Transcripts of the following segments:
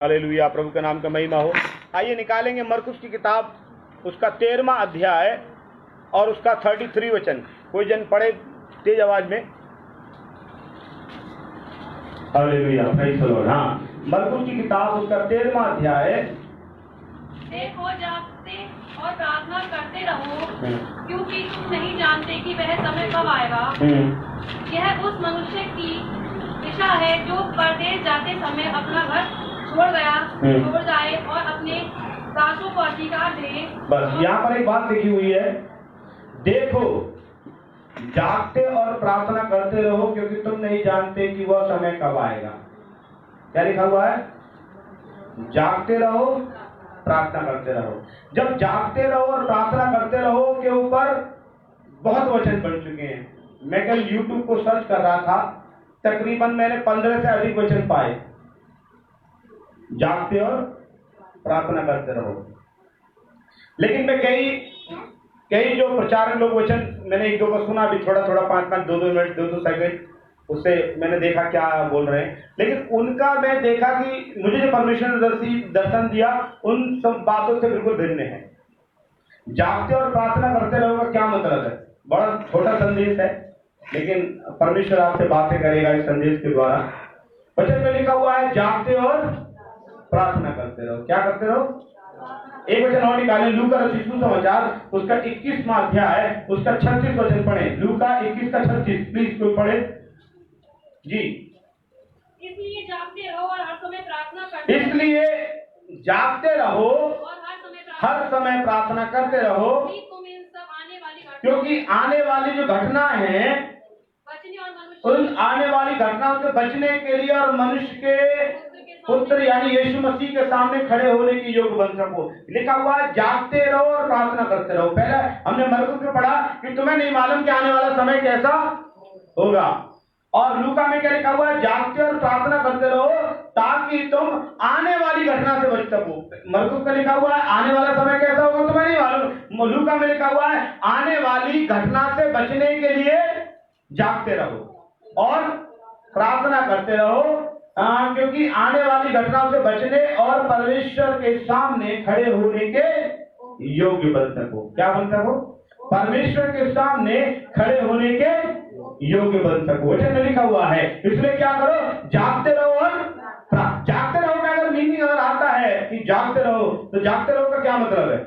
Hallelujah, प्रभु का नाम का महिमा हो। आइए निकालेंगे मरकुस की किताब, उसका 13वां अध्याय और उसका 33 वचन। कोई जन पढ़े तेज आवाज में। Hallelujah, praise the Lord. हाँ, मरकुस की किताब उसका 13वां अध्याय। देखो, जागते और प्रार्थना करते रहो, क्योंकि तुम नहीं जानते कि वह समय कब आएगा। यह उस मनुष्य की दिशा है जो परदेश जाते समय अपना घर छोड़ जाए और अपने दासों को अधिकार दे। बस यहाँ पर एक बात लिखी हुई है, देखो जागते और प्रार्थना करते रहो, क्योंकि तुम नहीं जानते कि वह समय कब आएगा। क्या लिखा हुआ है? जागते रहो, प्रार्थना करते रहो। जब जागते रहो और प्रार्थना करते रहो के ऊपर बहुत वचन बन चुके हैं। मैं कल YouTube को सर्च कर रहा था, तकरीबन मैंने 15 से अधिक वचन पाए। जागते और प्रार्थना करते रहो। लेकिन मैं कई जो प्रचारक लोग वचन मैंने एक दो को सुना, अभी थोड़ा 5-5 2-2 मिनट 2-2 सेकंड, उससे मैंने देखा क्या बोल रहे हैं। लेकिन उनका मैं देखा कि मुझे जो परमेश्वर ने दर्शन दिया उन सब बातों से बिल्कुल भिन्न है। जागते और प्रार्थना करते रहो का क्या मतलब है? बड़ा छोटा संदेश है, लेकिन परमेश्वर आपसे बातें करेगा इस संदेश के द्वारा। वचन में लिखा हुआ है जागते और प्रार्थना करते रहो। क्या करते रहो? एक वचन और निकालें, लूका रचित सुसमाचार उसका 21वां अध्याय उसका 36 वचन पढ़े। लूका 21 का 36, प्लीज कोई पढ़े जी। इसलिए जागते रहो और हर समय प्रार्थना करते रहो। इसलिए जागते रहो और हर समय प्रार्थना करते रहो, क्योंकि आने वाली जो घटना है उन आने वाली घटनाओं से बचने के लिए और मनुष्य के पुत्र यानी यीशु मसीह के सामने खड़े होने की योग्य बन सको। लिखा हुआ है जागते रहो और प्रार्थना करते रहो। पहले हमने मरकुस में पढ़ा कि तुम्हें नहीं मालूम कि आने वाला समय कैसा होगा, और लूका में क्या लिखा हुआ है? जागते और प्रार्थना करते रहो ताकि तुम आने वाली घटना से बच सको। मरकुस में लिखा हुआ है आने वाला समय कैसा होगा तुम्हें नहीं मालूम। लूका में लिखा हुआ है आने वाली घटना से बचने के लिए जागते रहो और प्रार्थना करते रहो, क्योंकि आने वाली घटनाओं से बचने और परमेश्वर के सामने खड़े होने के योग्य बन सको। क्या बन सको? परमेश्वर के सामने खड़े होने के योग्य बन सको। वचन में लिखा हुआ है। इसलिए क्या करो? जागते रहो और जागते रहो का अगर मीनिंग अगर आता है कि जागते रहो, तो जागते रहो का क्या मतलब है?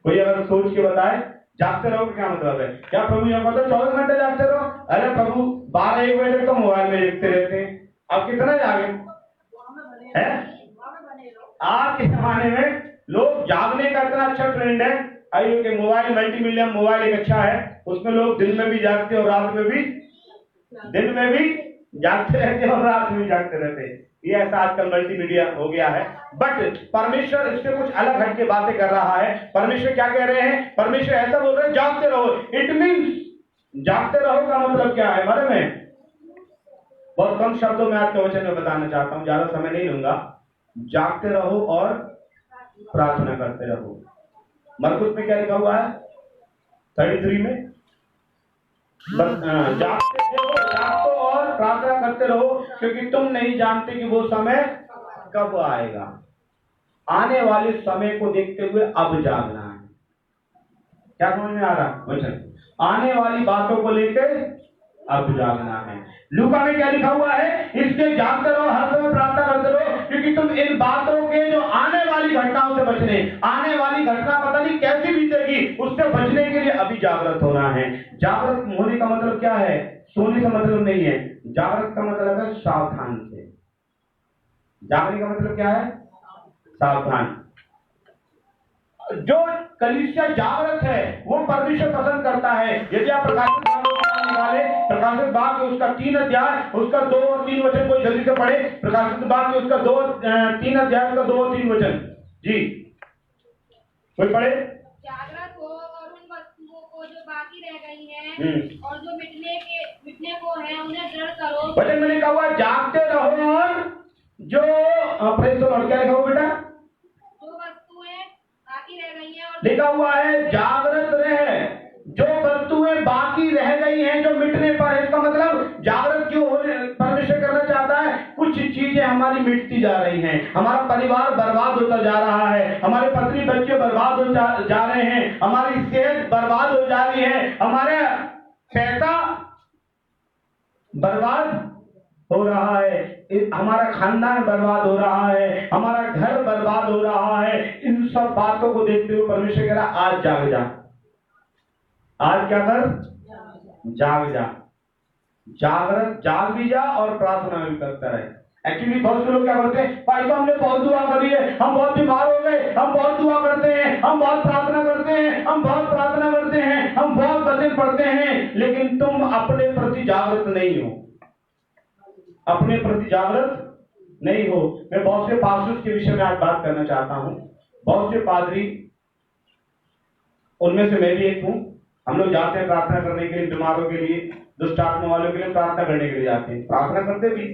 कोई अगर सोच के बताए जागते रहो क्या मतलब है? क्या प्रभु यहाँ कहते 24 घंटे जागते रहो? अरे प्रभु 12-1 बजे तो मोबाइल में देखते रहते हैं। अब कितना जागे हैं? आज के जमाने में लोग जागने का इतना अच्छा ट्रेंड है। आइए कि मोबाइल मल्टीमीडिया मोबाइल एक अच्छा है, उसमें लोग दिन में भी जागते और रात में भी, दिन में भी जागते रहते और रात में भी जागते रहते हैं। ये ऐसा आजकल मल्टीमीडिया हो गया है। बट परमेश्वर इससे कुछ अलग हट के बातें कर रहा है। परमेश्वर क्या कह रहे हैं? परमेश्वर ऐसा बोल रहे हैं जागते रहो। इट मीन्स जागते रहो का मतलब क्या है? मालूम है? बहुत कम शब्दों में आपके वचन में बताना चाहता हूं, ज्यादा समय नहीं लूंगा। जागते रहो और प्रार्थना करते रहो। मरकुस में क्या लिखा हुआ है? 33 में जागो और प्रार्थना करते रहो, क्योंकि तुम नहीं जानते कि वो समय कब आएगा। आने वाले समय को देखते हुए अब जागना है। क्या समझ में आ रहा वचन? आने वाली बातों को लेकर अब जागना है। लूका में क्या लिखा हुआ है? इसलिए जागते रहो, हर समय प्रार्थना करते रहो, क्योंकि तुम इन बातों के जो आने वाली घटनाओं से बचने, आने वाली घटना पता नहीं कैसी बीतेगी, उससे बचने के लिए अभी जागृत होना है। जागृत होने का मतलब क्या है? सोने का मतलब नहीं है। जागृत का मतलब है सावधान से। जागने का मतलब क्या है? सावधान। जो कलीसिया जागृत है वो परमेश्वर पसंद करता है। यदि आप प्रकाशित भाग के उसका 3 अध्याय उसका 2 और 3 वचन कोई जल्दी से पढ़े। प्रकाशित भाग के उसका 3 अध्याय उसका 2 और 3 वचन जी, कोई पढ़े। जागृत हो और उन वस्तुओं को जो बाकी रह गई हैं और जो मिटने को है उन्हें दृढ़ करो। वचन में लिखा हुआ जागते रहो और जो प्रेज़ द लॉर्ड, क्या लिखा हुआ बेटा? जो वस्तुएं बाकी रह गई हैं और लिखा हुआ है जागृत रहे, जो वस्तुएं बाकी रह गई हैं जो मिटने पर है। इसका मतलब जागृत क्यों होने परमेश्वर करना चाहता है? कुछ चीजें हमारी मिटती जा रही हैं, हमारा परिवार बर्बाद होता जा रहा है, हमारे पत्नी बच्चे बर्बाद हो जा रहे हैं, हमारी सेहत बर्बाद हो जा रही है, हमारे पैसा बर्बाद हो रहा है, हमारा खानदान बर्बाद हो रहा है, हमारा घर बर्बाद हो रहा है। इन सब बातों को देखते हुए परमेश्वर कह रहा आज जाग जा, आज क्या कर, जाग जा, जागृत जाग भी जा और प्रार्थना भी करता रहे। एक्चुअली बहुत से लोग क्या करते हैं, भाई तो हमने बहुत दुआ करी है, हम बहुत बीमार हो गए, हम बहुत दुआ करते हैं, हम बहुत प्रार्थना करते हैं, हम बहुत प्रार्थना करते हैं, हम बहुत वचन पढ़ते हैं, लेकिन तुम अपने प्रति जागृत नहीं हो, अपने प्रति जागृत नहीं हो। मैं बहुत से पास्टर्स के विषय में आज बात करना चाहता हूं। बहुत से पादरी, उनमें से मैं भी एक हूं। हम लोग जाते हैं प्रार्थना करने के लिए, बीमारों के लिए, दुष्ट आत्मा वालों के लिए प्रार्थना करने के लिए जाते हैं, प्रार्थना करते भी,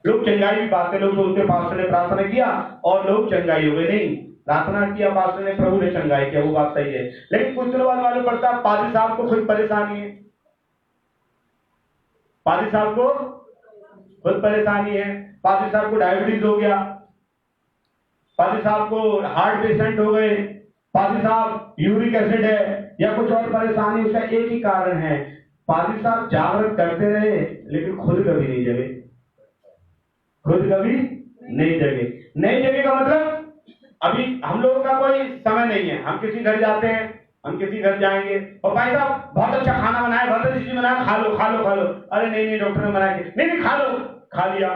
लोग चंगाई भी पाते। लोग सोचते पास्टर ने प्रार्थना किया और लोग चंगाई हो गए। नहीं, प्रार्थना किया पास्टर ने, प्रभु ने चंगाई किया, वो बात सही है। लेकिन कुछ दिनों बाद मालूम पड़ता है पादरी साहब को खुद परेशानी है, पादरी साहब को खुद परेशानी है, पादरी साहब को डायबिटीज हो गया, पादरी साहब को हार्ट पेशेंट हो गए, पादरी साहब यूरिक एसिड है या कुछ और परेशानी। उसका एक ही कारण है, पादरी साहब जागृत करते रहे लेकिन खुद कभी नहीं जगे, खुद कभी नहीं जगे। नहीं जगे का मतलब, अभी हम लोगों का कोई समय नहीं है, हम किसी घर जाते हैं, हम किसी घर जाएंगे और भाई साहब बहुत अच्छा खाना बनाया, बहुत अच्छी चीज बनाया, खा लो खा लो खा लो। अरे नहीं नहीं, डॉक्टर ने मना किया, नहीं नहीं खा लो, खा लिया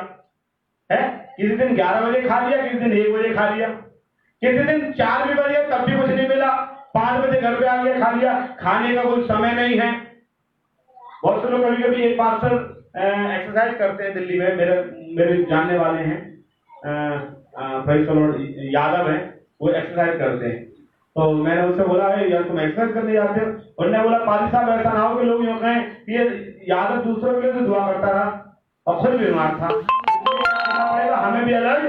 है। किसी दिन 11 बजे खा लिया, किसी दिन 1 बजे खा लिया, किसी दिन 4 भी बजे तब भी कुछ नहीं मिला, 5 बजे घर पे आ गया, खा लिया। खाने का कोई समय नहीं है। बहुत से लोग कभी कभी एक पास्टर एक्सरसाइज करते हैं दिल्ली में, मेरे जानने वाले हैं, यादव हैं, वो एक्सरसाइज करते हैं। तो मैंने उससे बोला है यार तुम एक्सरसाइज करने जाते हो? उन्होंने बोला पादरी साहब ऐसा ना हो कि लोग यूं कहें कि ये यादव दूसरों के लिए तो दुआ करता रहा और खुद बीमार था। पड़ेगा, हमें भी अलर्ट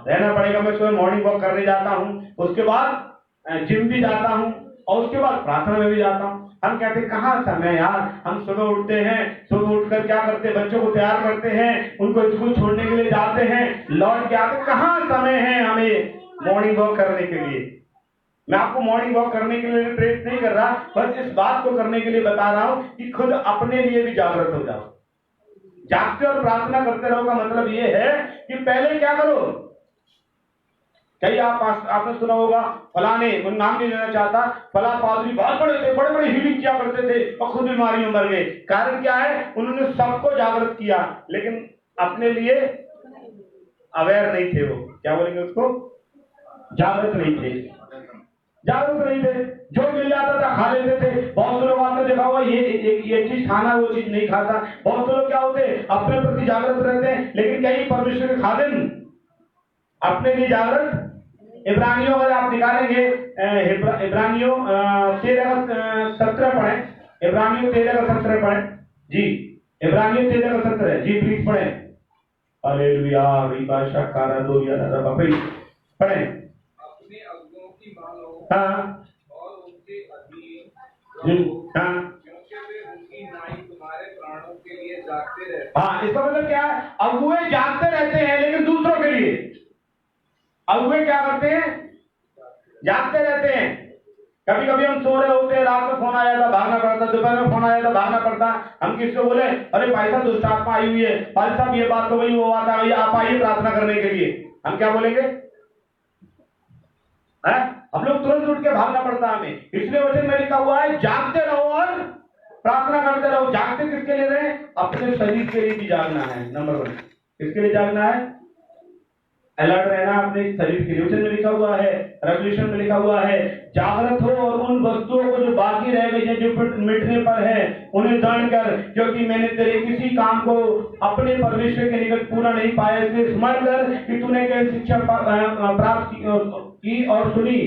रहना पड़ेगा। मैं सुबह मॉर्निंग वॉक करने जाता हूँ, उसके बाद जिम भी जाता हूँ और उसके बाद प्रार्थना में भी जाता हूँ। हम कहते हैं कहाँ समय यार, हम सुबह उठते हैं, सुबह उठकर क्या करते हैं, बच्चों को तैयार करते हैं, उनको स्कूल छोड़ने के लिए जाते हैं, लौट के आते, कहाँ समय है हमें मॉर्निंग वॉक करने के लिए। मैं आपको मॉर्निंग वॉक करने के लिए प्रेरित नहीं कर रहा, बस इस बात को करने के लिए बता रहा हूं कि खुद अपने लिए भी जागृत हो जाओ। जागते और प्रार्थना करते रहो का मतलब ये है कि पहले क्या करो। कई आपने सुना होगा, फलाने, मैं नाम नहीं लेना चाहता, फला पादरी बहुत बड़े थे, बड़े बड़े हीलिंग किया करते थे और खुद बीमारी में मर गए। कारण क्या है, उन्होंने सबको जागृत किया लेकिन अपने लिए अवेयर नहीं थे। वो क्या बोलेंगे उसको, जागृत नहीं थे, जागरूक नहीं थे। जो मिल जाता था खा लेते थे। बहुत से लोग आपने देखा होगा ये चीज खाना, वो चीज नहीं खाता। बहुत से लोग क्या होते, अपने प्रति जागृत रहते हैं लेकिन कई परमेश्वर के खादिम अपने लिए जागृत। इब्रानियों अगर आप निकालेंगे, इब्रानियों 13:17 पढ़े, इब्रानियों 13:17 पढ़े जी, इब्रानियों 13:17 जी, प्लीज पढ़े। हालेलुया, रिबाशा कारा दो या पढ़े। हाँ और उनके अधीन हाँ, क्योंकि वे उनकी नाई तुम्हारे प्राणों के लिए जागते रहते। हाँ, इसका मतलब क्या है, अगुए जागते रहते हैं लेकिन दूसरों के लिए। अगुए क्या करते हैं, जागते रहते हैं। कभी कभी हम सो रहे होते हैं, रात में फोन आ जाता, भागना पड़ता, दोपहर में फोन आ जाता, भागना पड़ता। हम किसको बोले, अरे भाई साहब दुष्ट आत्मा आई हुई है, भाई साहब ये बात तो वही वो आता है, आप आइए प्रार्थना करने के लिए। हम क्या बोलेंगे, हम लोग तुरंत उठ के भागना पड़ता हमें। इसलिए वचन में लिखा हुआ है जागते रहो और प्रार्थना करते रहो। जागते किसके लिए रहे, अपने शरीर के लिए भी जागना है। नंबर 1 किसके लिए जागना है, अलर्ट रहना अपने शरीर के लिए। वचन में लिखा हुआ है, रेवल्यूशन में लिखा हुआ है, जागृत हो और उन वस्तुओं को जो बाकी रह गई है, जो मिटने पर है, उन्हें दंड कर, क्योंकि मैंने तेरे किसी काम को अपने परमेश्वर के निकट पूरा नहीं पाया। इसलिए स्मरण कर कि तूने क्या शिक्षा प्राप्त की और सुनी,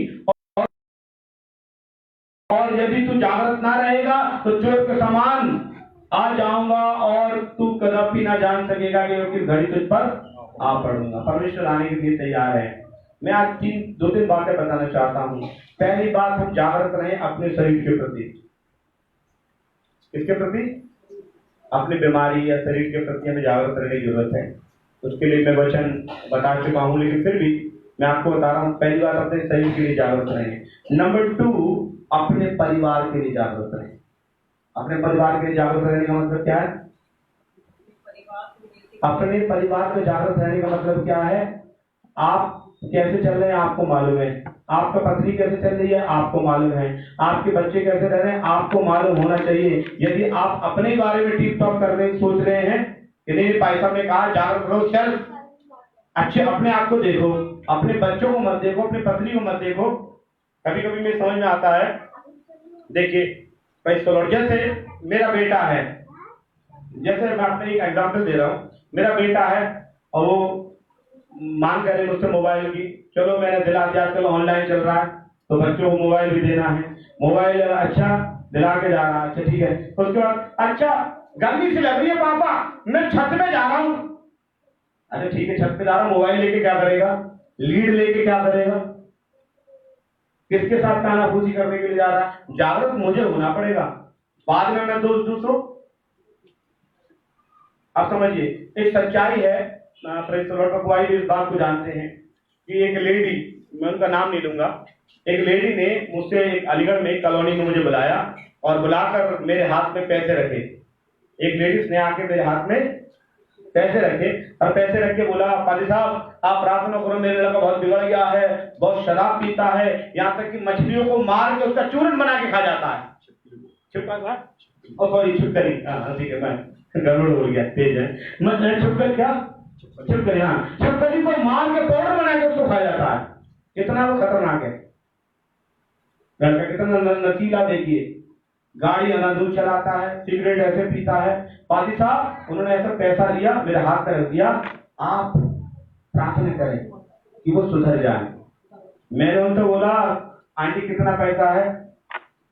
और यदि तू जागृत ना रहेगा तो चोर के समान आ जाऊंगा और तू कदापि ना जान सकेगा कि किस घड़ी तुझ पर आ पड़ूंगा। परमेश्वर आने के लिए तैयार है। मैं आज 2-3 बातें बताना चाहता हूं। पहली बात, हम जागृत रहें अपने शरीर के प्रति। किसके प्रति, अपनी बीमारी या शरीर के प्रति हमें जागृत रहने की जरूरत है। उसके लिए मैं वचन बता चुका हूँ, लेकिन फिर भी मैं आपको बता रहा हूँ। पहली बात, अपने शरीर के लिए जागरूक रहें। नंबर 2, अपने परिवार के लिए जागरूक रहें। अपने परिवार के लिए जागरूक रहने का मतलब क्या है? अपने परिवार को जागरूक रहने का मतलब क्या है? आप कैसे चल रहे हैं आपको मालूम है, आपका पत्नी कैसे चल रही है आपको मालूम है, आपके बच्चे कैसे रह रहे हैं आपको मालूम होना चाहिए। यदि आप अपने बारे में टिप टॉप करने सोच रहे हैं कि नहीं, पैसा में कहा जागरूक रहो, चल अच्छे अपने आप को देखो, अपने बच्चों को मत देखो, अपनी पत्नी को मत देखो। कभी कभी मैं समझ में आता है, देखिए जैसे मेरा बेटा है, जैसे मैं अपने एक एग्जाम्पल दे रहा हूँ, मेरा बेटा है और वो मांग करे मुझसे मोबाइल की, चलो मैंने दिला दिया, चलो ऑनलाइन चल रहा है तो बच्चों को मोबाइल भी देना है, मोबाइल अच्छा दिला के जा रहा है, अच्छा ठीक है। उसके बाद अच्छा गर्मी से लग रही है पापा, मैं छत में जा रहा हूँ, अच्छा ठीक है छत पे जा रहा हूँ, मोबाइल लेके क्या करेगा, लीड लेके क्या करेगा, किसके साथ कानाफूसी करने के लिए जा रहा है? जागरूक मुझे होना पड़ेगा, बाद में मैं दोस्त दूसरों। आप समझिए, एक सच्चाई है, पकवाई भी इस बात को जानते हैं कि एक लेडी, मैं उनका नाम नहीं लूंगा, एक लेडी ने मुझसे एक अलीगढ़ में एक कॉलोनी में मुझे बुलाया और बुलाकर मेरे हाथ में पैसे रखे। एक लेडीज ने आके मेरे हाथ में पैसे रखे और पैसे रख के बोला, पादी साहब आप प्रार्थना करो, मेरे लड़का बहुत बिगड़ गया है, बहुत शराब पीता है, यहाँ तक कि मछलियों को मार के उसका चूरन बना के खा जाता है। सॉरी छुपकरी, ठीक है, मैं गड़बड़ हो गया, तेज है, मैं छुपकर क्या छुपकरी, हाँ छुपकरी को मार के पाउडर बना के उसको खा जाता है। कितना वो खतरनाक है, लड़का कितना नशीला, देखिए गाड़ी अंधाधुंध चलाता है, सिगरेट ऐसे पीता है। पादी साहब उन्होंने ऐसा पैसा लिया, मेरे हाथ में रख दिया, आप प्रार्थना करें कि वो सुधर जाए। मैंने उनसे बोला, आंटी कितना पैसा है?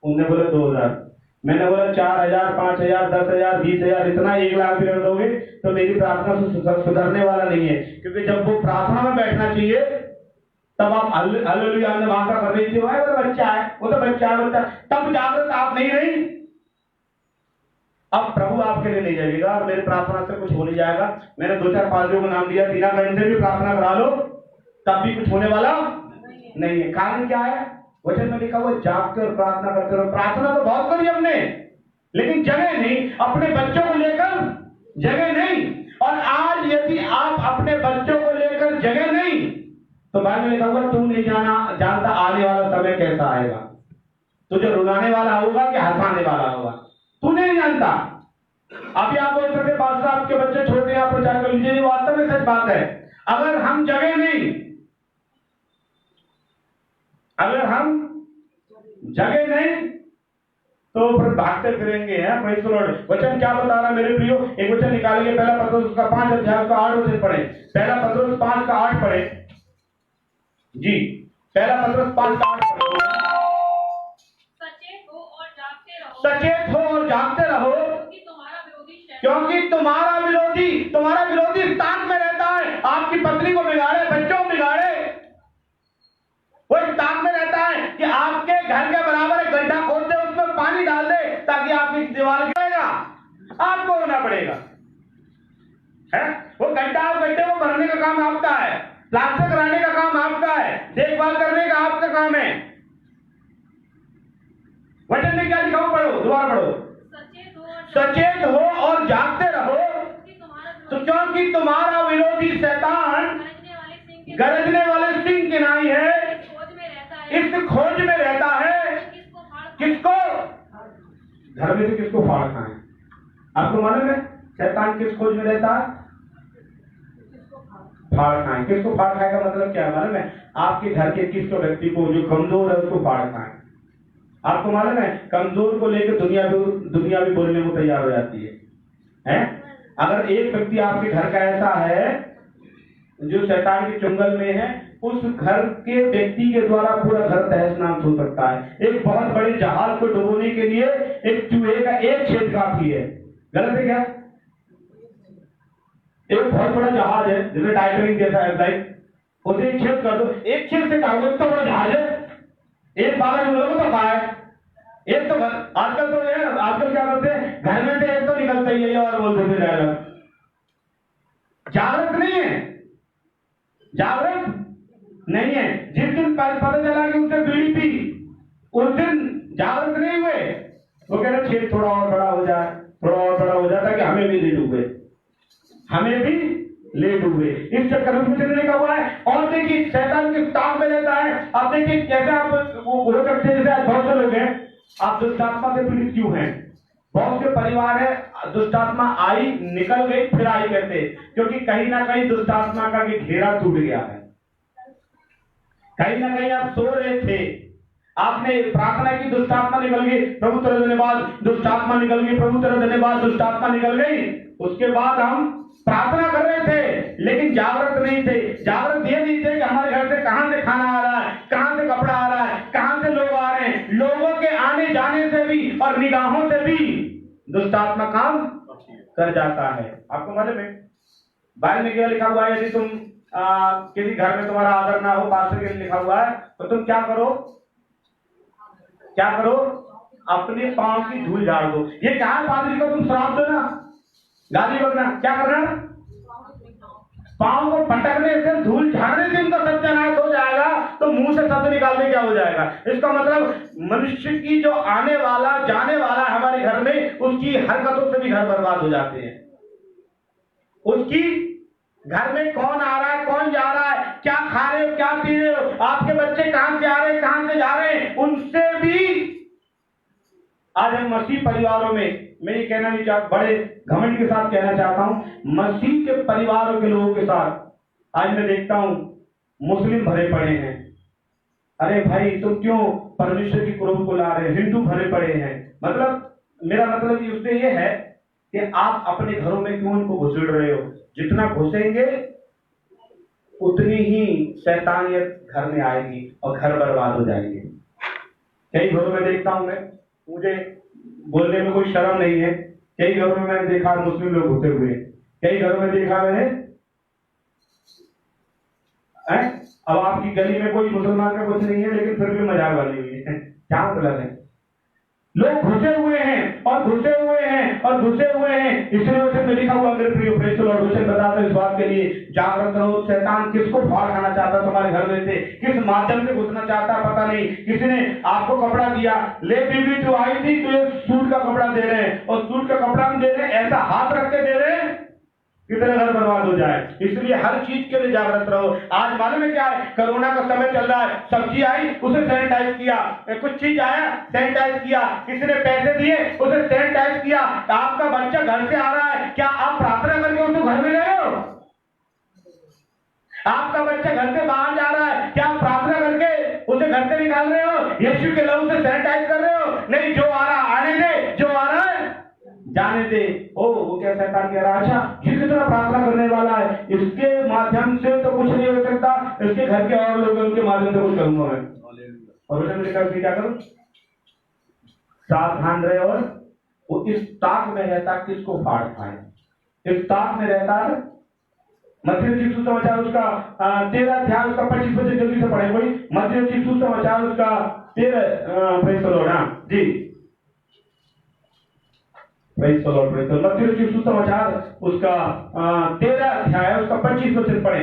उन्होंने बोला 2000। मैंने बोला 4000, 5000, 10000, 20000, इतना 1 लाख भी रख दोगे तो मेरी प्रार्थना से सुधरने वाला नहीं है, क्योंकि जब वो प्रार्थना में बैठना चाहिए तब आप हालेलुया भाषा कर रही थी, वो तो बच्चा है, वो तो बच्चा है, बच्चा, तब जागृत आप नहीं रही। अब प्रभु आपके लिए नहीं जाएगा और मेरी प्रार्थना से कुछ हो नहीं जाएगा। मैंने 2-4 पादरियों का नाम दिया, बिना गण से भी प्रार्थना करा लो तब भी कुछ होने वाला नहीं है। कारण क्या है? वचन में लिखा हुआ जागते और प्रार्थना करते रहो। प्रार्थना तो बहुत करी हमने, लेकिन जगह नहीं, अपने बच्चों को लेकर जगह नहीं। और आज यदि आप अपने बच्चों को लेकर जगह नहीं, तो बाइबल में लिखा हुआ तू नहीं जानता आने वाला समय कैसा आएगा, तुझे रुलाने वाला होगा कि हंसाने वाला होगा, तू नहीं जानता। अभी आप बोल सकते पास्टर आपके बच्चे छोटे हैं, आप प्रचार कर लीजिए, ये वास्तव में सच बात है। अगर हम जगह नहीं, अगर हम जगह नहीं तो फिर भागते फिरेंगे। हैं प्रेज़ द लॉर्ड। वचन क्या बता रहा है मेरे प्रियो? एक वचन निकालेंगे, पहला पत्रोस उसका 5 अध्याय का 8 वचन पढ़े। पहला पत्रोस 5 का 8 पढ़े जी, पहला पत्रोस 5 का 8 पढ़े। सचेत हो और जागते रहो, सचेत हो और जागते रहो, क्योंकि तुम्हारा विरोधी ताक में रहता है। आपकी पत्नी को बिगाड़े, बच्चों को बिगाड़े, वो इस ताक में रहता है कि आपके घर के बराबर एक गड्ढा खोद दे, उसमें पानी डाल दे ताकि आपकी दीवार गिरेगा, आपको होना पड़ेगा। है वो गड्ढा, गड्ढे को भरने का काम आपका है, प्लास्टर कराने का काम आपका है, देखभाल करने का आपका काम है। वचन में क्या लिखा हो? पढ़ो, दोबारा पढ़ो। सचेत हो और जागते रहो, तो क्योंकि तुम्हारा विरोधी शैतान गरजने वाले सिंह की नाई है, इस खोज में रहता है किसको? घर में से किसको फाड़ खाए? आपको मालूम है शैतान किस खोज में रहता है? फाड़ खाए। किसको फाड़ खाए का मतलब क्या है मालूम है? आपके घर के किस व्यक्ति को जो कमजोर है उसको फाड़ खाए। आपको मालूम है कमजोर को लेकर दुनिया भी बोलने को तैयार हो जाती है? अगर एक व्यक्ति आपके घर का ऐसा है जो शैतान के चुंगल में है, उस घर के व्यक्ति के द्वारा पूरा घर तहस नहस हो सकता है। एक बहुत बड़े जहाज को डुबोने के लिए एक चूहे का एक छेद काफी है। गलत है क्या? एक बहुत बड़ा जहाज है जिसमें टाइटैनिक जैसा है, उसे एक छेद कर दो, एक छेद से कहोगे तो बड़ा जहाज है, एक बार हम लोगों को कहा है, एक तो आजकल तो आजकल क्या करते हैं, घर में से एक तो निकलता ही है और बोल देते जाएगा। जागृत नहीं है, जागृत नहीं है। जिस दिन पता चला कि उसने बीड़ी पी, उस दिन जागृत नहीं हुए। वो कह रहे छेद थोड़ा और बड़ा हो जाए, थोड़ा और बड़ा हो जाता कि हमें भी ले डूबे, हमें भी ले डूबे। इस चक्कर में मुझे लिखा हुआ है। और देखिए शैतान के ताक में रहता है। आप देखिए कैसे आप वो हो सकते हैं, जैसे आज बहुत से लोग हैं, आप दुष्टात्मा से पीड़ित क्यों हैं? बहुत से परिवार है, दुष्टात्मा आई निकल गई फिर आई कहते, क्योंकि कहीं ना कहीं दुष्टात्मा का घेरा टूट गया है। कहीं ना कहीं आप सो रहे थे, आपने प्रार्थना की, दुष्टात्मा निकल गई, प्रभु तेरा धन्यवाद, दुष्टात्मा निकल गई, प्रभु तेरा धन्यवाद, दुष्टात्मा निकल गई। उसके बाद हम प्रार्थना कर रहे थे लेकिन जागृत नहीं थे। जागृत ये नहीं थे कि हमारे घर से कहां से खाना आ रहा है, कहां से कपड़ा आ रहा है, कहां से लोग आ रहे हैं। लोगों के आने जाने से भी और निगाहों से भी दुष्टात्मा काम कर जाता है। आपको मालूम है बाइबल में क्या लिखा हुआ है? यदि तुम किसी घर में तुम्हारा आदर ना हो, पास्टर के लिए लिखा हुआ है, तो तुम क्या करो? क्या करो? अपने पांव की धूल झाड़ दो। ये क्या है? पादरी को तुम श्राप दो ना, गाली बकना, क्या करना? पांव को पटकने से, धूल झाड़ने से उनका सत्यानाश हो जाएगा। तो मुंह से शब्द निकालने क्या हो जाएगा? इसका मतलब मनुष्य की जो आने वाला जाने वाला हमारे घर में, उसकी हरकतों से भी घर बर्बाद हो जाते हैं। उसकी घर में कौन आ रहा है, कौन जा रहा है, क्या खा रहे हो, क्या पी रहे हो, आपके बच्चे कहां से आ रहे हैं, कहां से जा रहे हैं, उनसे भी। आज हम मसीह परिवारों में, मैं ये कहना नहीं चाहता, बड़े घमंड के साथ कहना चाहता हूं, मसीह के परिवारों के लोगों के साथ आज मैं देखता हूं मुस्लिम भरे पड़े हैं। अरे भाई तुम क्यों परमेश्वर की क्रोध को ला रहे हैं? हिंदू भरे पड़े हैं। मतलब मेरा मतलब उससे ये है कि आप अपने घरों में क्यों इनको घुसेड़ रहे हो? जितना घुसेंगे उतनी ही शैतानियत घर में आएगी और घर बर्बाद हो जाएंगे। कई घरों में देखता हूं मैं, मुझे बोलने में कोई शर्म नहीं है, कई घरों में मैंने देखा मुस्लिम लोग होते हुए, कई घरों में देखा मैंने। अब आपकी गली में कोई मुसलमान का कुछ नहीं है लेकिन फिर भी मजाक वाली हुई है, क्या मतलब है? लोग घुसे हुए हैं और घुसे हुए हैं और घुसे हुए हैं। इसलिए वचन में लिखा हुआ, मेरे प्रिय प्रेस और वचन बताते इस बात के लिए, जागृत रहो। शैतान किसको फाड़ खाना चाहता तुम्हारे घर में से, किस माध्यम से घुसना चाहता पता नहीं। किसी ने आपको कपड़ा दिया, ले बीबी तू आई थी, तो ये सूट का कपड़ा दे रहे हैं और सूट का कपड़ा हम दे रहे हैं, ऐसा हाथ रख के दे रहे हैं कितने घर बर्बाद हो जाए। इसलिए हर चीज के लिए जागृत रहो। आज मालूम है क्या है? कोरोना का समय चल रहा है, सब्जी आई उसे सैनिटाइज किया, कुछ चीज आया सैनिटाइज किया, किसी ने पैसे दिए उसे सैनिटाइज किया। आपका बच्चा घर से आ रहा है, क्या आप प्रार्थना करके उसको घर में ले रहे हो? आपका बच्चा घर से बाहर जा रहा है, क्या आप प्रार्थना करके उसे घर से निकाल रहे हो? यीशु के लहू से सैनिटाइज कर रहे हो? नहीं, जो आ रहा आने दे, जो आ रहा है जाने दे। ओ वो क्या शैतान कह रहा है, अच्छा ये कितना प्रार्थना करने वाला है, इसके माध्यम से तो कुछ नहीं हो सकता, इसके घर के और लोग उनके माध्यम से कुछ करूंगा मैं। और उसने क्या करूं? सावधान रहे। और वो इस ताक में रहता किसको फाड़ खाए, इस ताक में रहता है। मत्ती सुसमाचार उसका 13 अध्याय उसका 25 बजे जल्दी से पढ़े कोई। मत्ती सुसमाचार उसका 13 जी मत्ती सुसमाचार उसका 13 अध्याय उसका 25 वचन पढ़े।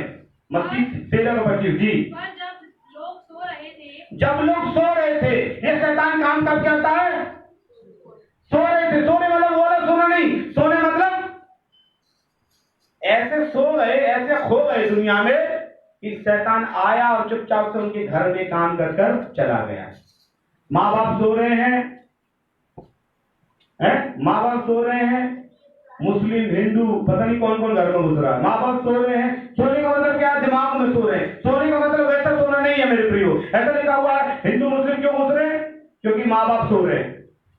मत्ती 13 का 25 जी। जब लोग सो रहे थे, ये शैतान काम कब करता है? सो रहे थे। सोने मतलब वो वाला सोना नहीं, सोने मतलब ऐसे सो गए, ऐसे खो गए दुनिया में कि शैतान आया और चुपचाप से उनके घर में काम कर कर चला गया। माँ बाप सो रहे हैं, माँ बाप सो रहे हैं, मुस्लिम हिंदू पता नहीं कौन कौन घर में घुस रहा है, माँ बाप सो रहे हैं। सोने का मतलब क्या? दिमाग में सो रहे हैं। सोने का मतलब वैसा सोना नहीं है मेरे प्रियो। ऐसा लिखा हुआ है हिंदू मुस्लिम क्यों घुस रहे हैं? क्योंकि माँ बाप सो रहे हैं।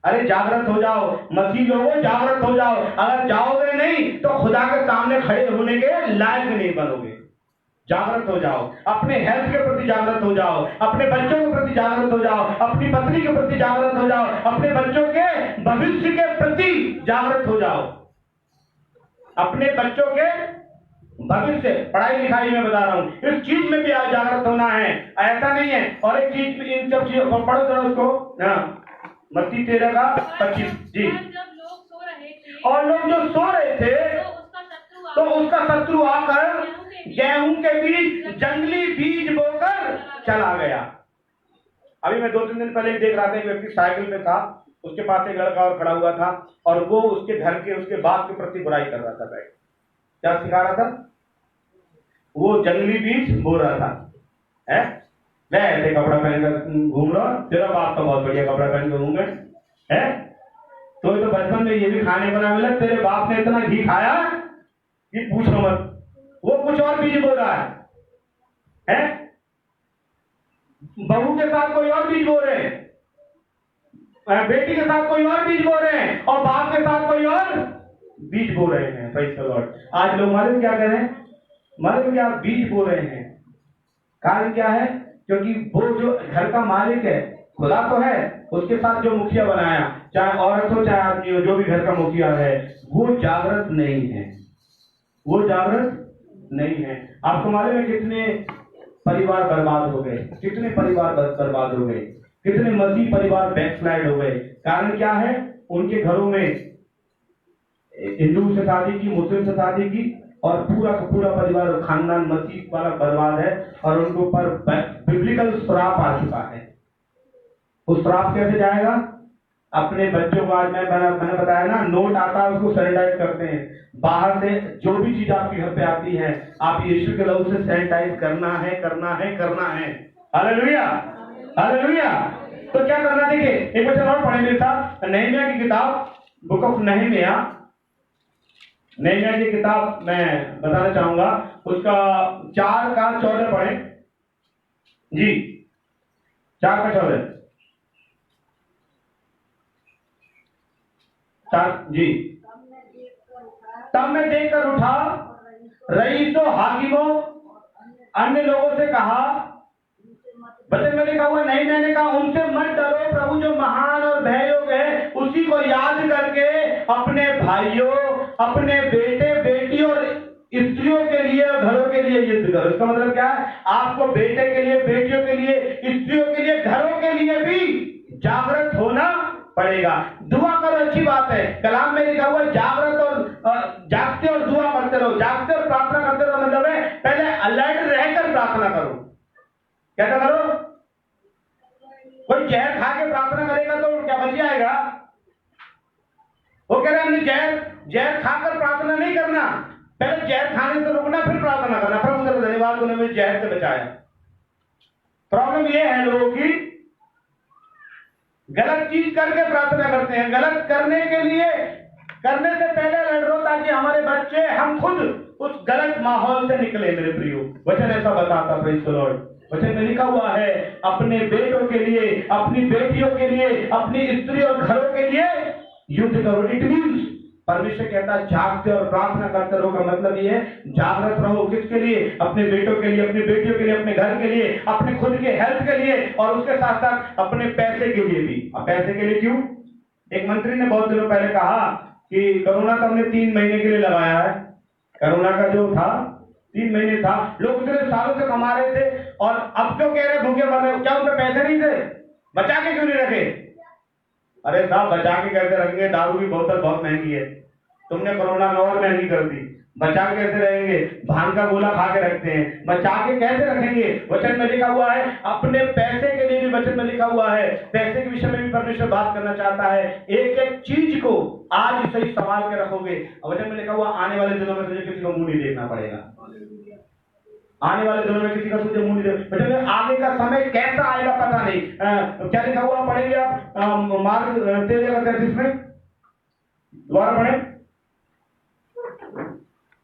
अरे जागृत हो जाओ मसीह लोगों, जागृत हो जाओ। अगर जाओगे नहीं तो खुदा के सामने खड़े होने के लायक नहीं बनोगे। जागृत हो जाओ, अपने हेल्थ के प्रति जागृत हो जाओ, अपने बच्चों के प्रति जागृत हो जाओ, अपनी पत्नी के प्रति जागृत हो जाओ, अपने बच्चों के भविष्य के प्रति जागृत हो जाओ। अपने बच्चों के भविष्य, पढ़ाई लिखाई में बता रहा हूं, इस चीज में भी आज जागृत होना है। ऐसा नहीं है। और एक चीज, इन सब चीजों को पढ़ो जरा उसको। मत्ती 13 का 25 जी। जब लोग सो रहे थे, और लोग जो सो रहे थे, तो उसका शत्रु तो उसका शत्रु आकर गेहूं के बीच जंगली बीज बोकर चला गया। अभी मैं 2-3 दिन पहले देख रहा था, एक व्यक्ति साइकिल में था, उसके पास एक लड़का और खड़ा हुआ था और वो उसके घर के उसके बाप के प्रति बुराई कर रहा था। बैठ क्या सिखा रहा था? वो जंगली बीज बो रहा था। है मैं ऐसे कपड़ा पहनकर घूम रहा, तेरा बाप तो बहुत बढ़िया कपड़ा पहन कर घूम है, तो बचपन में ये भी खाने को ना मिला, तेरे बाप ने इतना घी खाया कि पूछो मत। वो कुछ और बीज बो रहा है? बहू के साथ कोई और बीज बो रहे हैं, बेटी के साथ कोई और बीज बो रहे हैं, और बाप के साथ कोई और बीज बो रहे हैं। Praise the Lord. आज लोग मालूम क्या कर रहे हैं? मालूम क्या बीज बो रहे हैं? कारण क्या है? क्योंकि वो जो घर का मालिक है, खुदा तो है, उसके साथ जो मुखिया बनाया, चाहे औरत हो चाहे आदमी हो, जो भी घर का मुखिया है, वो जागृत नहीं है। वो जागृत नहीं है। आपको मालूम है कितने परिवार बर्बाद हो गए, कितने परिवार बर्बाद हो गए, कितने मसीह परिवार बैकस्लाइड हो गए। कारण क्या है? उनके घरों में हिंदू से शादी की, मुस्लिम से शादी की, और पूरा का पूरा परिवार खानदान मसीह वाला बर्बाद है, और उनके ऊपर बिब्लिकल श्राप आ चुका है। उस श्राप कैसे जाएगा? अपने बच्चों को, आज मैंने बताया ना, नोट आता है उसको सैनिटाइज करते हैं। बाहर से जो भी चीज आपके घर पे आती है, आप यीशु के लहू से सैनिटाइज करना है, करना है, करना है। Hallelujah, hallelujah. तो क्या करना? देखिए एक वचन और पढ़े मेरे साथ, नहम्याह की किताब, बुक ऑफ नहम्याह। नहम्याह की किताब मैं बताना चाहूंगा, उसका 4 का 14 पढ़े जी। 4 का 14 जी। तब मैं देखकर उठा, रईसों, हाकिमों, अन्य लोगों से कहा, वचन में लिखा हुआ, नहीं मैंने कहा उनसे मत डरो, प्रभु जो महान और भययोग है उसी को याद करके अपने भाइयों, अपने बेटे बेटी और स्त्रियों के लिए और घरों के लिए युद्ध करो। इसका मतलब क्या है? आपको बेटे के लिए, बेटियों के लिए, स्त्रियों के लिए, घरों के लिए भी जागृत होना पड़ेगा। दुआ करो, अच्छी बात है। कलाम में लिखा हुआ जागृत और जागते और दुआ करते रहो। जागते और प्रार्थना करते रहो मतलब है पहले अलर्ट रहकर प्रार्थना करो। कैसा करो? कोई जहर खा के प्रार्थना करेगा तो क्या बच जाएगा? वो कह रहे हमने जहर खाकर प्रार्थना नहीं करना, पहले जहर खाने से रुकना फिर प्रार्थना करना। प्रभु तेरा धन्यवाद, तूने मुझे जहर से बचाया। प्रॉब्लम ये है लोगों की, गलत चीज करके प्रार्थना करते हैं। गलत करने से पहले लड़ रहो ताकि हमारे बच्चे, हम खुद उस गलत माहौल से निकले। मेरे प्रियो, वचन ऐसा बताता, प्रेज़ द लॉर्ड। वचन में लिखा हुआ है, अपने बेटों के लिए, अपनी बेटियों के लिए, अपनी स्त्री और घरों के लिए युद्ध करो। इट मीन्स परमेश्वर कहता है जागते और प्रार्थना करते रहो का मतलब ये है जागृत रहो। किसके लिए? अपने बेटों के लिए, अपनी बेटियों के लिए, अपने घर के लिए, अपने खुद के हेल्थ के लिए, और उसके साथ साथ अपने पैसे के लिए भी। अब पैसे के लिए क्यों? एक मंत्री ने बहुत दिनों पहले कहा कि कोरोना तो हमने 3 महीने के लिए लगाया है। कोरोना का जो था 3 महीने था, लोग इतने सालों से कमा रहे थे, और अब क्यों कह रहे भूखे मर रहे? क्या उनके पैसे नहीं थे? बचा के क्यों नहीं रखे? अरे साहब, बचा के कैसे रखेंगे? दारू की बोतल बहुत महंगी है, तुमने कोरोना में और महंगी कर दी। बचा के कैसे रहेंगे? भांग का गोला खा के रखते हैं, बचा के कैसे रखेंगे? वचन में लिखा हुआ है, अपने पैसे के लिए भी वचन में लिखा हुआ है। पैसे के विषय में भी परमेश्वर बात करना चाहता है। एक एक चीज को आज सही संभाल के रखोगे। वचन में लिखा हुआ, आने वाले दिनों में तुझे किसी को मुंह नहीं देखना पड़ेगा। आने वाले दिनों में किसी का तुझे मुंह नहीं देखना। आगे का समय कैसा आएगा पता नहीं। क्या लिखा हुआ पढ़ेंगे आप? मार्क 13:33 में, दोबारा पढ़े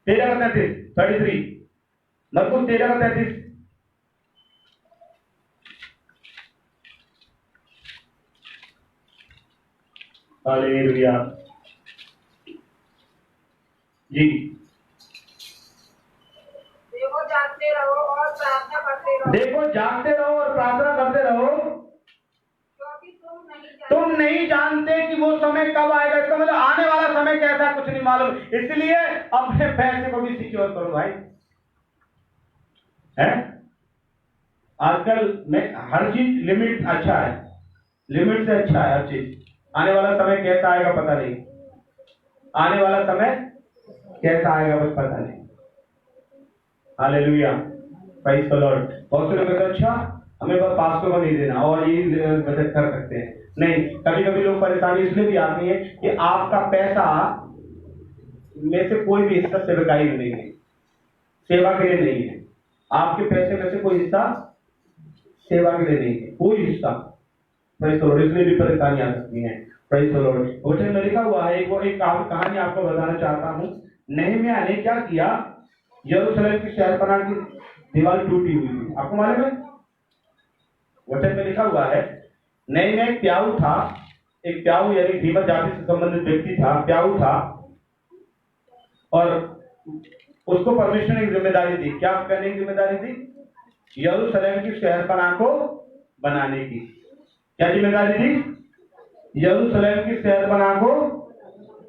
13:33 मरकुस 13:33। हालेलुया जी। देखो जागते रहो और प्रार्थना करते रहो। देखो जागते रहो और प्रार्थना करते रहो, क्योंकि तुम नहीं जानते कि वो समय कब आएगा। इसका मतलब आने वाला समय कैसा कुछ नहीं मालूम। इसलिए अपने पैसे को भी सिक्योर करो भाई। है आजकल में हर चीज लिमिट अच्छा है, लिमिट से अच्छा है हर चीज। आने वाला समय कैसा आएगा पता नहीं। आने वाला समय कैसा आएगा बस पता नहीं। Hallelujah, praise the Lord. बहुत से लोग कहते हैं अच्छा हमें बस पास्टर को नहीं देना और ये बचत कर सकते हैं। नहीं, कभी कभी लोग परेशानी इसलिए भी आती है कि आपका पैसा में से कोई भी हिस्सा सेवकाई में नहीं है, सेवा के लिए नहीं है। आपके पैसे में से कोई हिस्सा सेवा के लिए नहीं है, कोई हिस्सा। प्राइज द लॉर्ड, इसलिए भी परेशानी आ सकती है। Praise the Lord. वचन में लिखा हुआ है, एक कहानी आपको बताना चाहता हूँ। नहम्याह ने क्या किया, यरूशलेम की शहरपनाह की दीवार टूटी हुई थी, आपको मालूम है? वचन में लिखा हुआ है, नहम्याह एक प्याऊ था, एक प्याऊ यानी धीमत जाति से संबंधित व्यक्ति था, प्याऊ था, और उसको परमेश्वर ने एक जिम्मेदारी दी। क्या करने की जिम्मेदारी दी? यरूशलेम की शहरपनाह को बनाने की। क्या जिम्मेदारी दी? यरूशलेम की शहरपनाह को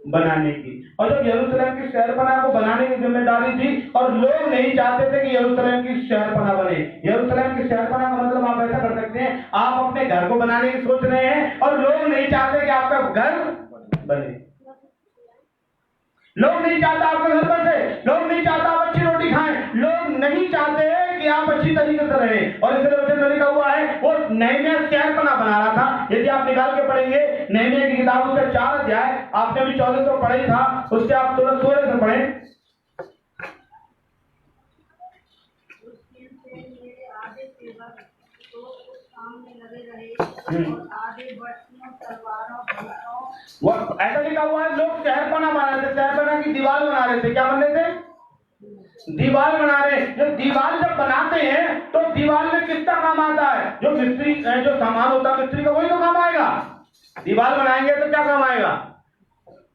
बनाने की। और जब यरूशलेम की शहरपनाह को बनाने की जिम्मेदारी दी और लोग नहीं चाहते थे कि यरूशलेम की शहरपनाह बने। यरूशलेम की शहरपनाह का मतलब आप ऐसा कर सकते हैं, आप अपने घर को बनाने की सोच रहे हैं और लोग नहीं चाहते कि आपका घर बने। लोग नहीं चाहते आपके घर बसे, लोग नहीं चाहते आप अच्छी रोटी खाएं, लोग नहीं चाहते कि आप अच्छी तरीके से रहें। और इसलिए वचन में लिखा हुआ है, वो नहम्याह शहरपनाह बना रहा था। यदि आप निकाल के पढ़ेंगे नहम्याह की किताब, उसका 4 अध्याय, आपने भी 14 से पढ़ा ही था, उसके आप 16 से पढ़ें। वो ऐसा लिखा हुआ है, लोग शहरपनाह बना रहे थे, शहरपनाह की दीवार बना रहे थे। क्या बन रहे थे? दीवार बना रहे। जो दीवार जब बनाते हैं तो दीवार में किसका काम आता है? जो मिस्त्री, जो सामान होता है मिस्त्री का, वही तो काम आएगा। दीवार बनाएंगे तो क्या काम आएगा?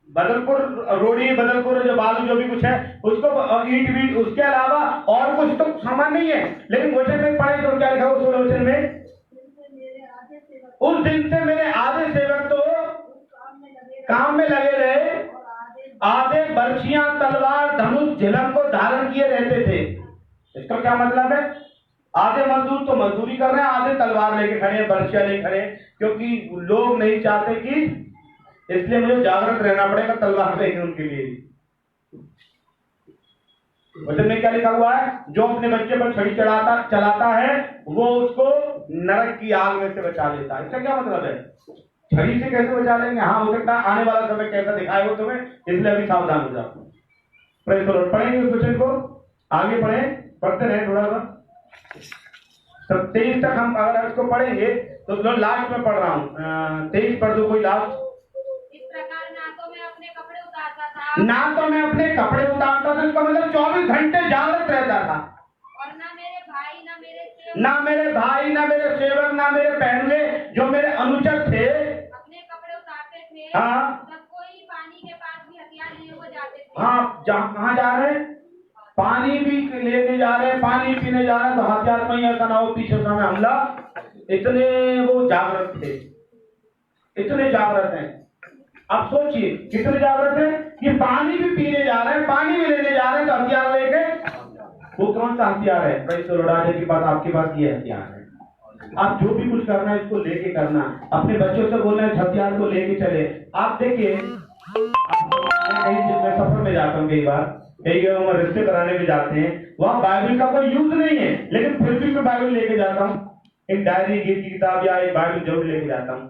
बदलपुर रोड़ी, बदलपुर जो बालू जो भी कुछ है उसको, ईंट वीट, उसके अलावा और कुछ तो सामान नहीं है। लेकिन वचन में पढ़े तो क्या लिखा हुआ 16 वचन में, उस दिन से मेरे आधे सेवक तो काम में लगे रहे, आधे बर्छियां, तलवार, धनुष, झिलम को धारण किए रहते थे। इसका क्या मतलब है? आधे मजदूर तो मजदूरी कर रहे हैं, आधे तलवार लेके खड़े हैं, बर्छियां लेके खड़े हैं, क्योंकि लोग नहीं चाहते कि, इसलिए मुझे जागृत रहना पड़ेगा तलवार लेके उनके लिए। वचन में क्या लिखा हुआ है? जो अपने बच्चे पर छड़ी चलाता है वो उसको नरक की आग में से बचा लेता है। इसका क्या मतलब है? छड़ी से कैसे बचा लेंगे? हाँ, हो सकता है आने वाला समय कैसा दिखाए वो तुम्हें, इसलिए अभी सावधान हो जाओ। Praise the Lord. पढ़ेंगे उस वचन को, आगे पढ़ते रहे थोड़ा सा। 23 तक हम अगर इसको पढ़ेंगे तो लास्ट में पढ़ रहा हूँ, 23 पढ़ दो कोई लास्ट। ना तो मैं अपने कपड़े उतारता था, इसका मतलब 24 घंटे जागृत रहता था। और ना मेरे भाई, ना मेरे सेवक, ना मेरे पहनुए जो मेरे अनुचर थे अपने कपड़े उतारते थे। हाँ, सब कोई पानी के पास भी हथियार लिए हुए जाते थे। हाँ, कहाँ जा रहे हैं? पानी भी लेने जा रहे हैं, पानी पीने जा रहे हैं, तो हथियार कहीं ऐसा ना हो पीछे से हमें हमला। इतने वो जागृत थे, इतने जागृत हैं। अब सोचिए कितने जागृत हैं कि पानी भी पीने जा रहे हैं, पानी भी लेने जा रहे हैं, तो हथियार लेके। वो कौन सा हथियार है? भाई सोलडाजे के पास, आपके पास ये हथियार है। आप जो भी कुछ करना है इसको लेके करना। अपने बच्चों से बोलना है हथियार को लेके चले। आप देखिए, मैं सफर में जाता हूँ, कई बार कई जगह रिश्ते कराने भी जाते हैं, वहाँ बाइबल का कोई यूज नहीं है, लेकिन फिर भी मैं बाइबल लेके जाता हूँ। एक डायरी, गीत की किताब या एक बाइबल जरूर लेके जाता हूँ।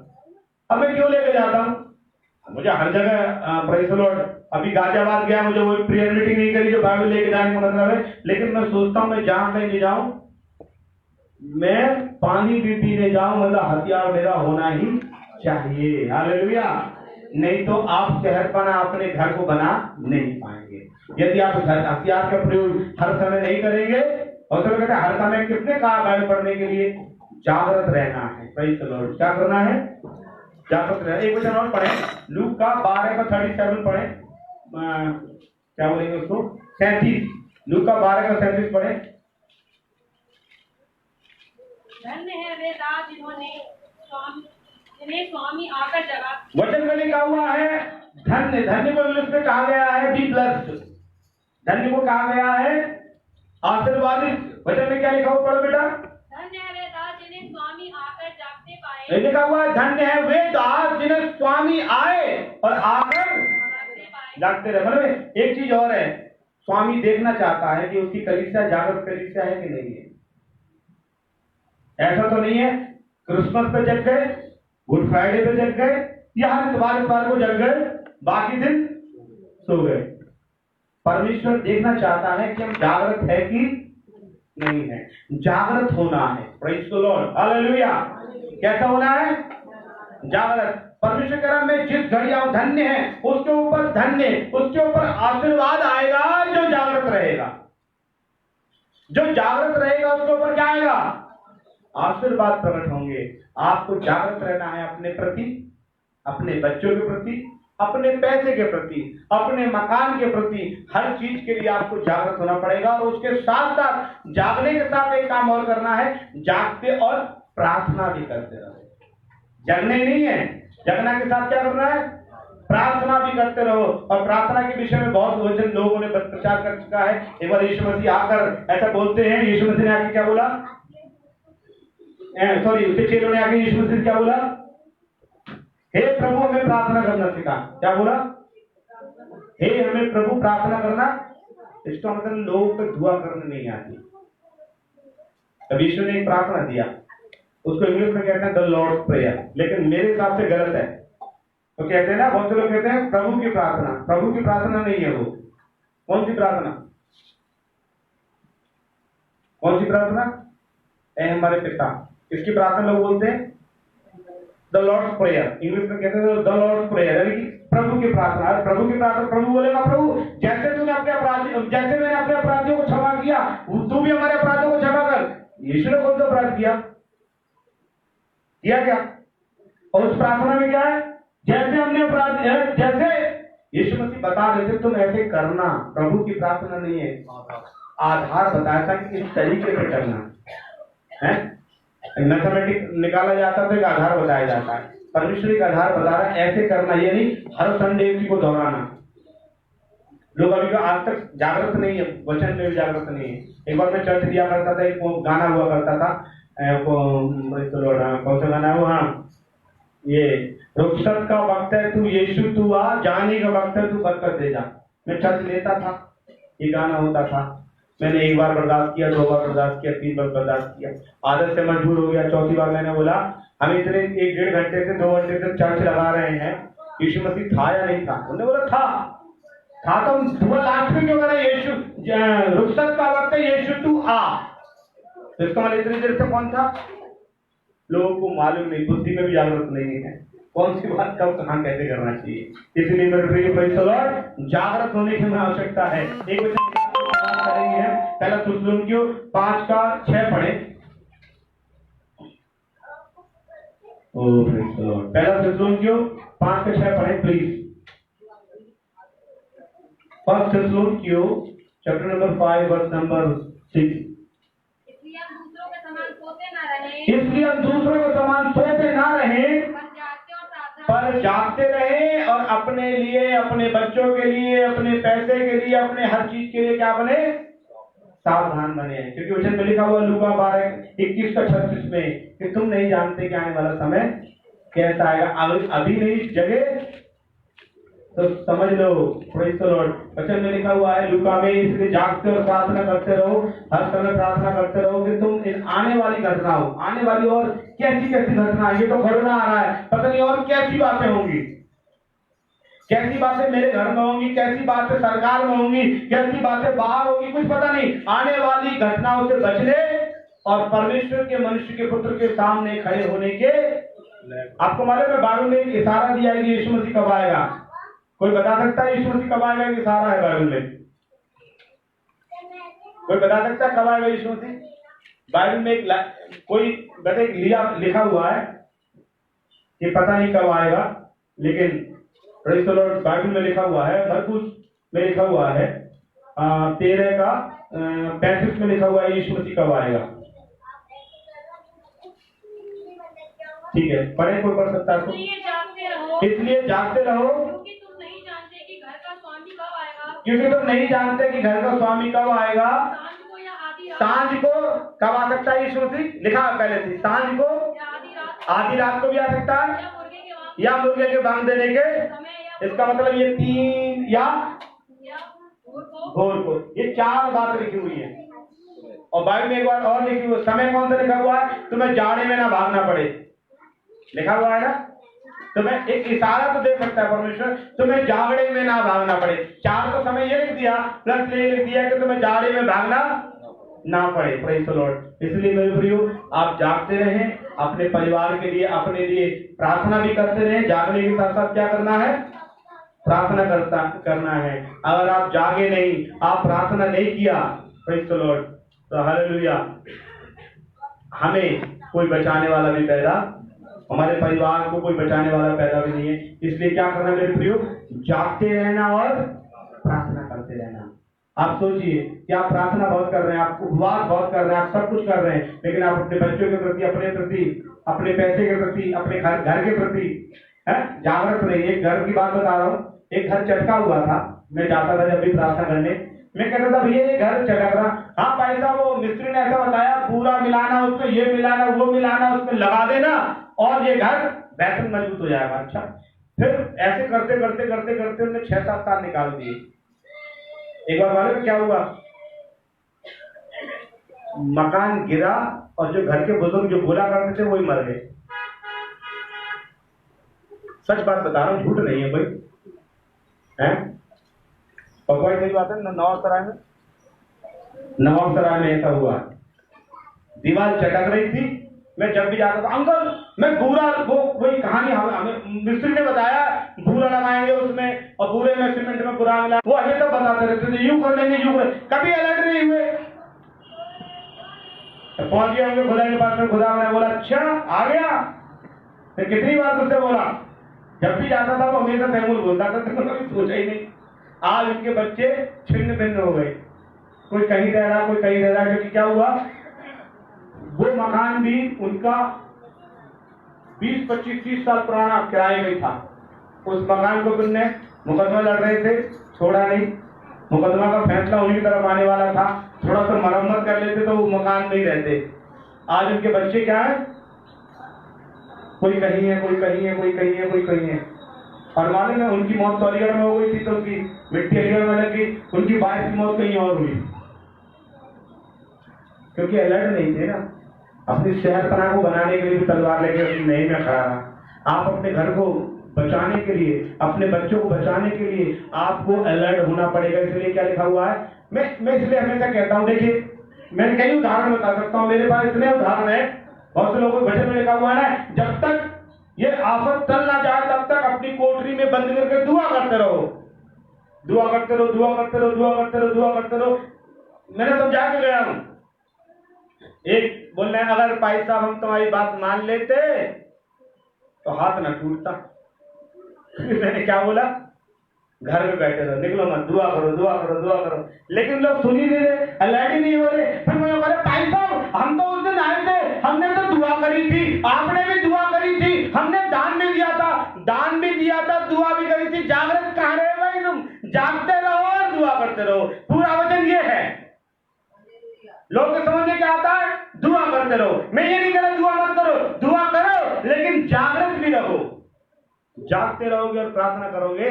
अब मैं क्यों लेके जाता हूँ? मुझे हर जगह प्रेज़ द लॉर्ड, अभी गाजियाबाद गया, मुझे वो प्रेयर मीटिंग नहीं करी जो बाइबल लेके जाने का मतलब है। लेकिन मैं सोचता हूँ मैं जहां कहीं भी जाऊं, मैं पानी भी पीने जाऊं, मतलब हथियार मेरा होना ही चाहिए। हालेलुया। नहीं तो आप शहरपनाह अपने घर को बना नहीं पाएंगे। यदि आप हथियार का प्रयोग हर समय नहीं करेंगे, और तो कहते हैं हर समय किसने कहा बाइबल पढ़ने के लिए? जागृत रहना है। Praise the Lord. क्या करना है? जागृत रहना। एक वचन और पढ़े, लूक का 12:37 पढ़े, क्या बोलेंगे उसको, 37। लूक का 12:37 पढ़े। धन्य है वे दास जिन्हें स्वामी आकर जगा। वचन में लिखा हुआ है धन्य, धन्य को इंग्लिश में कहा गया है बी ब्लेस्ड। धन्य को कहा गया है आशीर्वादित। वचन में क्या लिखा हुआ? पढ़ो बेटा। धन्य है वे दास जिन्हें स्वामी आकर जागते पाए। लिखा हुआ है धन्य है वे दास जिन्हें स्वामी आए और आकर जागते रहे। मतलब एक चीज और है, स्वामी देखना चाहता है कि उसकी कलीसिया जागृत कलीसिया है कि नहीं है। ऐसा तो नहीं है क्रिसमस पे जग गए, गुड फ्राइडे पे जग गए, या हर इतवार को जग गए, बाकी दिन सो गए। परमेश्वर देखना चाहता है कि हम जागृत है कि नहीं है। जागृत होना है। Praise the lord, hallelujah. कैसा होना है? जागृत। परमेश्वर कह रहा मैं जिस घड़ी आऊं धन्य है, उसके ऊपर धन्य, उसके ऊपर आशीर्वाद आएगा जो जागृत रहेगा। जो जागृत रहेगा उसके ऊपर क्या आएगा? आशीर्वाद प्रकट होंगे। आपको जागृत रहना है अपने प्रति, अपने बच्चों के प्रति, अपने पैसे के प्रति, अपने मकान के प्रति, हर चीज के लिए आपको जागृत होना पड़ेगा। और उसके साथ साथ जागने के साथ एक काम और करना है, जागते और प्रार्थना भी करते रहो। जगने नहीं है, जगना के साथ क्या करना है? प्रार्थना भी करते रहो। और प्रार्थना के विषय में बहुत वचन लोगों ने प्रचार कर चुका है। एक बार यीशु मसीह आकर ऐसा बोलते हैं, यीशु मसीह ने आके क्या बोला? सॉरी, उसके चेलों ने आके यीशु मसीह क्या बोला? हे प्रभु हमें प्रार्थना करना सिखा। क्या बोला? हे हमें प्रभु प्रार्थना करना। इसका मतलब लोगों को दुआ करने नहीं आती। तब यीशु ने एक प्रार्थना दिया, उसको इंग्लिश में कहते हैं द लॉर्ड्स प्रेयर, लेकिन मेरे हिसाब से गलत है। तो कहते हैं ना, बहुत से लोग कहते हैं प्रभु की प्रार्थना। प्रभु की प्रार्थना नहीं है वो। कौन सी प्रार्थना? कौन सी प्रार्थना? ऐ हमारे पिता। इसकी प्रार्थना लोग बोलते हैं द लॉर्ड्स प्रेयर। इंग्लिश में कहते हैं द लॉर्ड्स प्रेयर, यानी कि प्रभु की प्रार्थना। प्रभु की प्रार्थना, प्रभु बोलेगा प्रभु जैसे तूने अपने अपराधी, जैसे मैंने अपने अपराधियों को क्षमा किया, तू भी हमारे अपराधियों को क्षमा कर। यीशु ने कौन सा अपराध किया क्या? और उस प्रार्थना में क्या है? जैसे हमने अपराध, जैसे यीशु मसीह बता रहे थे तुम ऐसे करना। प्रभु की प्रार्थना नहीं है, आधार बताया था कि इस तरीके से करना है। मैथमेटिक निकाला जाता था, एक आधार बताया जाता है। परमेश्वर का आधार बता रहा है ऐसे करना, ये नहीं हर संडे इसी को दोहराना। लोग अभी का आज तक जागृत नहीं है, वचन में भी जागृत नहीं है। एक बार मैं चर्च दिया करता था, एक गाना हुआ करता था, कौन सा गाना है वो? हाँ, ये रुखसत का वक्त है तू यीशु तू आ, जाने का वक्त है तू बरकत दे जा। मैं चर्च लेता था, ये गाना होता था। मैंने एक बार बर्दाश्त किया, 2 बार बर्दाश्त किया, 3 बार बर्दाश्त किया, आदत से मजबूर हो गया। चौथी बार मैंने बोला हम इतने 1-1.5 घंटे से 2 घंटे से चर्च लगा रहे हैं, यीशु मसीह था या नहीं था? उन्होंने बोला था तो दुआ लास्ट में क्यों करा? यीशु रुखसत का वक्त है, यीशु तू आ। तो इसका मतलब इतनी देर से कौन था? लोगों को मालूम नहीं, बुद्धि में भी जागरूक नहीं है कौन सी बात कब कहां कैसे करना चाहिए। इसलिए मेरे प्रिय प्रेज़ द लॉर्ड, जागृत होने की हमें आवश्यकता है। एक वचन करेंगे हम, पहला थिस्सलुनीकियों 5:6 पढ़े। पहला थिस्सलुनीकियों 5:6 पढ़े प्लीज। फर्स्ट थिस्सलुनीकियों चैप्टर नंबर 5 वर्स नंबर 6। इसलिए हम दूसरों के समान सोते ना रहें, पर जागते रहे और अपने लिए, अपने बच्चों के लिए, अपने पैसे के लिए, अपने हर चीज के लिए क्या बने? सावधान बने। क्योंकि वचन में लिखा हुआ लूका 12:21-36 में कि तुम नहीं जानते कि आने वाला समय कैसा आएगा। अभी नहीं जगे तो समझ लो। Praise the Lord. वचन में लिखा हुआ है लूका में, इसलिए जागते और प्रार्थना करते रहो, हर समय प्रार्थना करते रहो कि तुम इन आने वाली घटनाओं, आने वाली और कैसी कैसी घटना, ये तो कोरोना आ रहा है, पता नहीं और कैसी बातें होंगी, कैसी बातें मेरे घर में होंगी, कैसी बातें सरकार में होंगी, कैसी बातें बाहर होंगी, कुछ पता नहीं। आने वाली घटनाओं से बचने और परमेश्वर के मनुष्य के पुत्र के सामने खड़े होने के। आपको मालूम है बाइबल में इशारा दिया है कि यीशु मसीह कब आएगा? कोई बता सकता है यीशु मसीह कब आएगा? कि इशारा है बाइबल में? कोई बता सकता है कब आएगा यीशु मसीह? बाइबल में कोई लिखा हुआ है कि पता नहीं कब आएगा, लेकिन प्रेज़ द लॉर्ड बाइबल में लिखा हुआ है, मरकुस में लिखा हुआ है 13:35 में लिखा हुआ है यीशु मसीह कब आएगा। ठीक है, पढ़े, कोई पढ़ सकता है? इसलिए जागते रहो क्योंकि तुम नहीं जानते कि घर का स्वामी कब आएगा। सांझ को कब आ सकता है यीशु मसीह? लिखा है पहले से, सांझ को, आधी रात को भी आ सकता है, या मुर्गे के बांग देने के इसका मतलब ये 3 या भोर को, ये 4 बात लिखी हुई है। और बाइबल में एक बार और लिखी हुई, समय कौन सा लिखा हुआ है? तुम्हें जाड़े में ना भागना पड़े, लिखा हुआ है ना। तुम्हें एक इशारा तो दे सकता है परमेश्वर, तुम्हें जाड़े में ना भागना पड़े। 4 तो समय ये लिख दिया, प्लस ये लिख दिया कि तुम्हें जाड़े में भागना ना पड़े। Praise the Lord. इसलिए मेरे प्रियो, आप जागते रहें, अपने परिवार के लिए, अपने लिए प्रार्थना भी करते रहें। जागने के साथ साथ क्या करना है? प्रार्थना करना है। अगर आप जागे नहीं, आप प्रार्थना नहीं किया, प्रेज़ द लॉर्ड, तो हालेलुया, हमें कोई बचाने वाला भी पैदा, हमारे परिवार को कोई बचाने वाला पैदा भी नहीं है। इसलिए क्या करना मेरे प्रियो? जागते रहना और प्रार्थना करते रहना। आप सोचिए कि आप प्रार्थना बहुत कर रहे हैं, आप उपवास बहुत कर रहे हैं, आप सब कुछ कर रहे हैं, लेकिन आप अपने बच्चों के प्रति, अपने प्रति, अपने पैसे के प्रति, अपने घर के प्रति जागृत नहीं। एक घर की बात बता रहा हूँ, एक घर चटका हुआ था। मैं जाता था जब भी प्रार्थना करने, मैं कहता था भैया ये घर चटक रहा। हाँ भाई साहब, वो मिस्त्री ने ऐसा बताया, पूरा मिलाना, उसको ये मिलाना, वो मिलाना, उसमें लगा देना और ये घर बेहतर मजबूत हो जाएगा। अच्छा, फिर ऐसे करते करते करते करते उन्होंने 6-7 साल निकाल दिए। एक बार मालूम क्या हुआ? मकान गिरा और जो घर के बुजुर्ग जो बोला करते थे वही मर गए। सच बात बता रहा हूँ, झूठ नहीं है कोई, है? और कोई नहीं बात है। नवाबसराय में ऐसा हुआ, दीवार चटक रही थी। मैं जब भी जाता था, अंकल मैं भूरा, वो वही कहानी हमें मिस्त्री ने बताया, भूरा लगाएंगे उसमें और भूरे में सीमेंट में बुरा मिला, वो हमें तो बताते रहते थे, यूं कर लेंगे, यूं कर, कभी अलर्ट नहीं हुए। तो पहुंच गए होंगे खुदा के पास में, खुदा ने बोला अच्छा आ गया। फिर कितनी बार उससे बोला, जब भी जाता था वो हमेशा तैमूर बोलता था, तो कभी सोचा ही नहीं। आज उनके बच्चे छिन्न भिन्न हो गए, कोई कहीं रह रहा, कोई कहीं रह रहा। क्योंकि क्या हुआ, वो मकान भी उनका 20, 25, 30 साल पुराना किराए में था। उस मकान को उनने मुकदमा लड़ रहे थे, छोड़ा नहीं। मुकदमा का फैसला उन्हीं की तरफ आने वाला था, थोड़ा सा मरम्मत कर लेते तो वो मकान में ही रहते। आज उनके बच्चे क्या है, कोई कहीं है, कोई कहीं है, कोई कहीं है, कोई कहीं है। और मालूम है उनकी मौत तो अलीगढ़ में हो गई थी, तो उनकी मिट्टी अलीगढ़ में लगी, उनकी वाइफ की मौत कहीं और हुई, क्योंकि अलर्ट नहीं थे ना। अपनी शहरपना को बनाने के लिए भी तलवार लेके नहीं में खड़ा रहा। आप अपने घर को बचाने के लिए, अपने बच्चों को बचाने के लिए आपको अलर्ट होना पड़ेगा। इसलिए क्या लिखा हुआ है, मैं इसलिए हमेशा कहता हूँ, देखिए मैं कई उदाहरण बता सकता हूँ, मेरे पास इतने उदाहरण है। बहुत से लोगों के वचन में लिखा हुआ है, जब तक ये आफत टल ना जाए तब तक अपनी कोठरी में बंद करके दुआ करते रहो, दुआ करते रहो, दुआ करते रहो, दुआ करते रहो, दुआ करते रहो। मैंने समझा के गया हूं। एक बोल रहे हैं, अगर भाई साहब हम तुम्हारी बात मान लेते तो हाथ ना टूटता। मैंने क्या बोला, घर में बैठे रहो, निकलो मत, दुआ करो, दुआ करो, दुआ करो। लेकिन लोग सुन ही नहीं रहे, अलर्ट ही नहीं हो रहे। फिर मुझे बोले भाई साहब हम तो उस दिन आए थे, हमने तो दुआ करी थी, आपने भी दुआ करी थी, हमने दान भी दिया था, दान भी दिया था, दुआ भी करी थी। जागृत कहाँ रहे भाई तुम? जागते रहो और दुआ करते रहो। पूरा वचन ये है। लोग के समझ में क्या आता है, दुआ करते रहो। मैं ये नहीं कह रहा दुआ मत करो, दुआ करो, लेकिन जागृत भी रहो। जागते रहोगे और प्रार्थना करोगे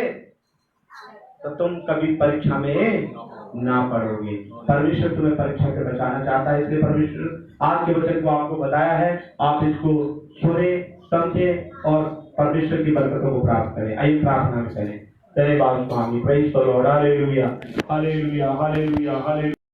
तो तुम कभी परीक्षा में ना पढ़ोगे। परमेश्वर तुम्हें परीक्षा से बचाना चाहता है, इसलिए परमेश्वर आज के वचन को आपको बताया है। आप इसको सुने, समझे और परमेश्वर की बरकतों को प्राप्त करें। आइए प्रार्थना करें। जय बाबा स्वामी, praise the lord, hallelujah, hallelujah, hallelujah, hallelujah.